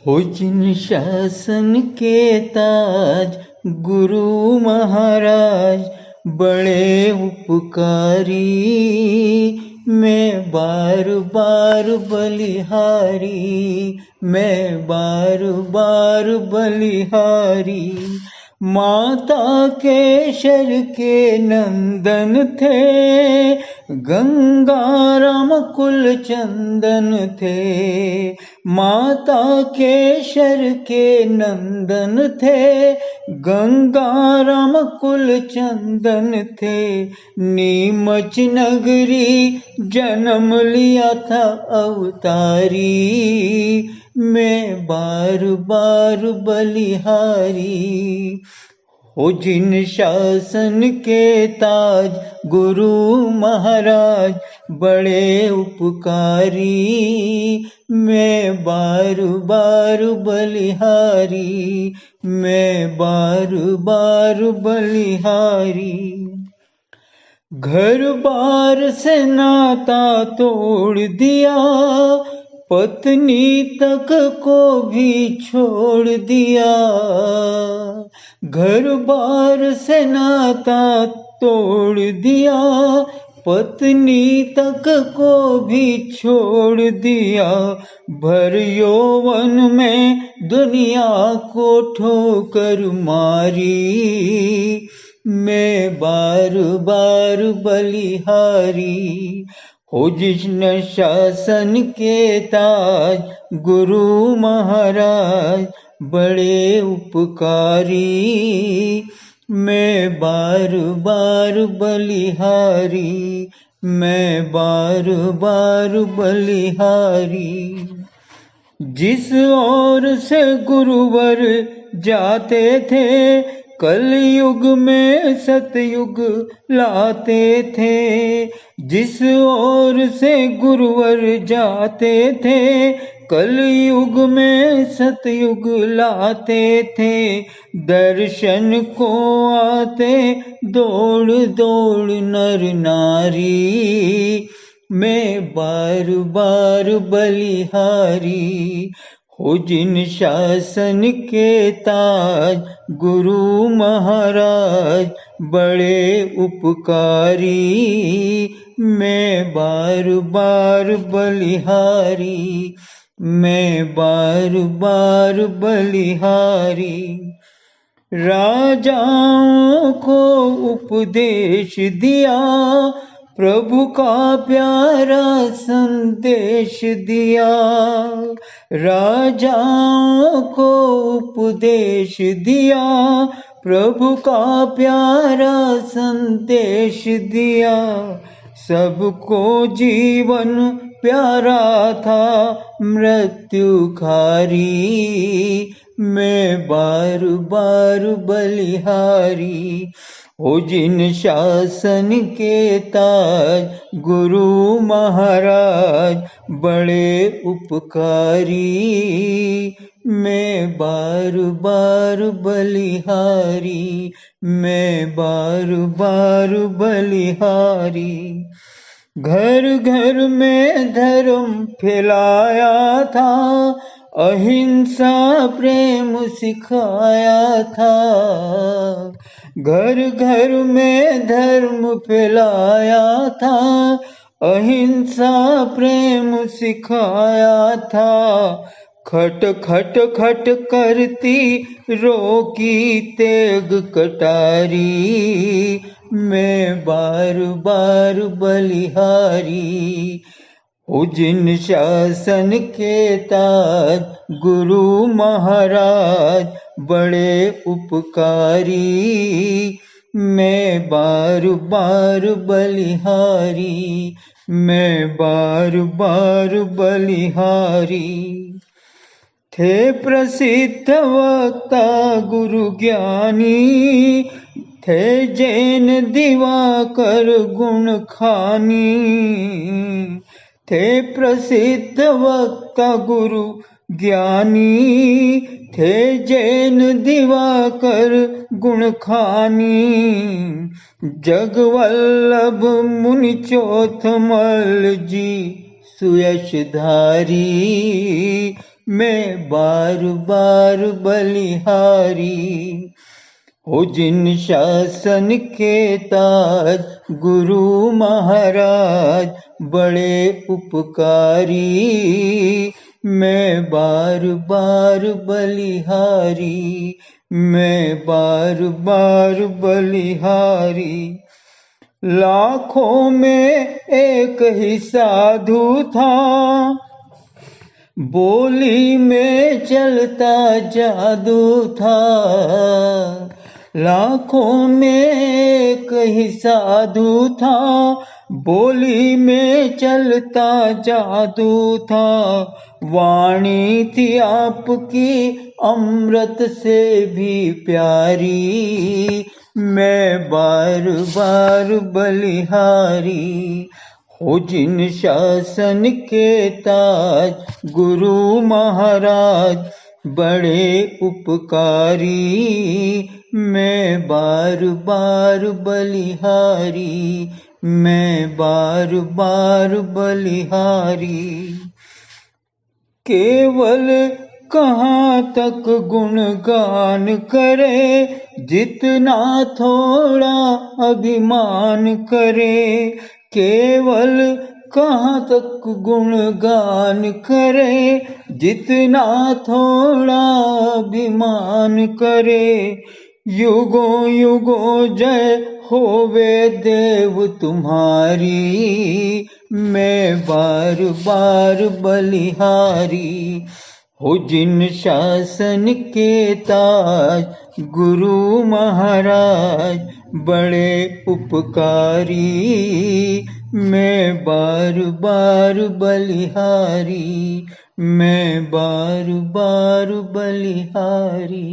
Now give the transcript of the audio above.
हो जिन शासन के ताज गुरु महाराज बड़े उपकारी, मैं बार बार बलिहारी, मैं बार बार बलिहारी। माता केशर के नंदन थे, गंगाराम कुल चंदन थे। माता केशर के नंदन थे, गंगाराम कुल चंदन थे। नीमच नगरी जन्म लिया था अवतारी, मैं बार बार बलिहारी। हो जिन शासन के ताज गुरु महाराज बड़े उपकारी, मैं बार बार बलिहारी, मैं बार बार बलिहारी। घर बार से नाता तोड़ दिया, पत्नी तक को भी छोड़ दिया। घर बार से नाता तोड़ दिया, पत्नी तक को भी छोड़ दिया। भर यौवन में दुनिया को ठोकर मारी, मैं बार बार बलिहारी। हो जिन शासन के ताज गुरु महाराज बड़े उपकारी, मैं बार बार बलिहारी, मैं बार बार बलिहारी। जिस ओर से गुरुवर जाते थे, कलयुग में सतयुग लाते थे। जिस ओर से गुरुवर जाते थे, कलयुग में सतयुग लाते थे। दर्शन को आते दौड़ दौड़ नर नारी, मैं बार बार बलिहारी। हो जिन शासन के ताज गुरु महाराज बड़े उपकारी, मैं बार बार बलिहारी, मैं बार बार बलिहारी। राजाओं को उपदेश दिया, प्रभु का प्यारा संदेश दिया। राजाओं को उपदेश दिया, प्रभु का प्यारा संदेश दिया। सबको जीवन प्यारा था मृत्यु खारी, मैं बार बार बलिहारी। हो जिन शासन के ताज गुरु महाराज बड़े उपकारी, मैं बार बार बलिहारी, मैं बार बार बलिहारी। घर घर में धर्म फैलाया था, अहिंसा प्रेम सिखाया था। घर घर में धर्म फैलाया था, अहिंसा प्रेम सिखाया था। खट खट खट करती रोकी तेग कटारी, मैं बार बार बलिहारी। हो जिन शासन के ताज गुरु महाराज बड़े उपकारी, मैं बार बार बलिहारी, मैं बार बार बलिहारी। थे प्रसिद्ध वक्ता गुरु ज्ञानी, थे जैन दिवाकर गुण खानी। थे प्रसिद्ध वक्ता गुरु ज्ञानी, थे जैन दिवाकर गुण खानी। जगवल्लभ मुनि चौथमल जी सुयशधारी, मैं बार बार बलिहारी। हो जिन शासन के ताज गुरु महाराज बड़े उपकारी, मैं बार बार बलिहारी, मैं बार बार बलिहारी। लाखों में एक ही साधु था, बोली में चलता जादू था। लाखों में एक ही साधु था, बोली में चलता जादू था। वाणी थी आपकी अमृत से भी प्यारी, मैं बार बार बलिहारी। हो जिन शासन के ताज गुरु महाराज बड़े उपकारी, मैं बार बार बलिहारी, मैं बार बार बलिहारी। केवल कहाँ तक गुणगान करे, जितना थोड़ा अभिमान करे। केवल कहाँ तक गुणगान करे, जितना थोड़ा अभिमान करे। युगों युगों जय होवे देव तुम्हारी, मैं बार बार बलिहारी। हो जिन शासन के ताज गुरु महाराज बड़े उपकारी, मैं बार बार बलिहारी, मैं बार बार बलिहारी।